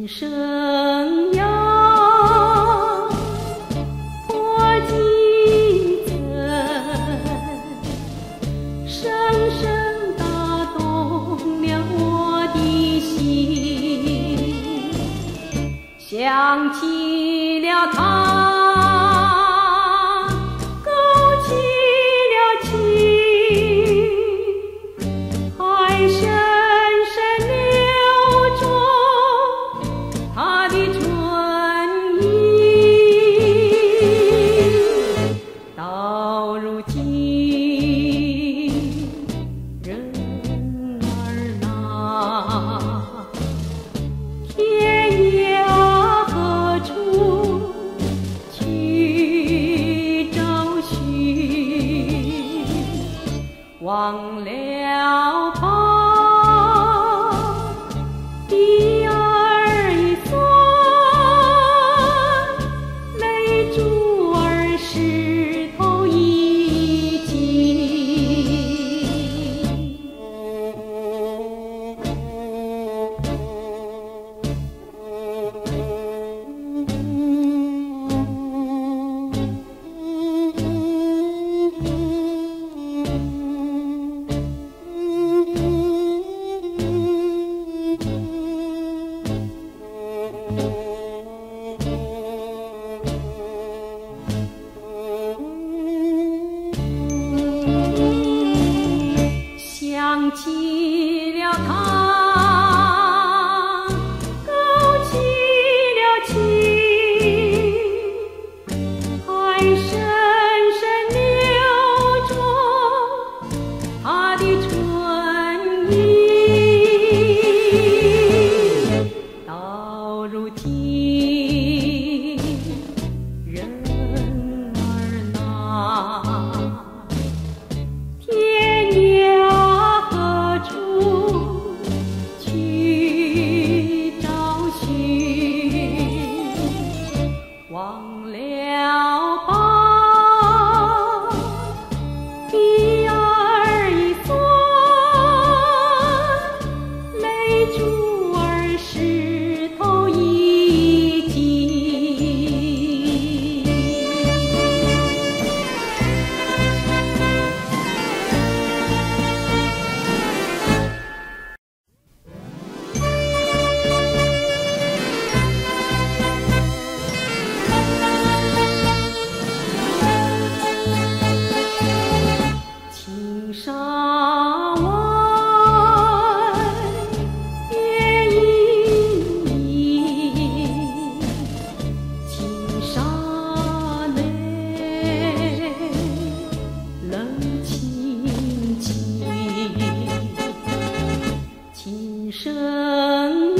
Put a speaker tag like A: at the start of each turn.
A: 琴声扬，破几层，深深打动了我的心，想起了他。 忘了吧，鼻儿一酸，泪珠儿湿透衣襟。想起了他，勾起了情，还深深留着他的唇印。到如今，人儿呐。 忘了吧，鼻儿一酸，泪珠儿湿透衣襟。沙湾月影影，青沙内冷清清，琴声。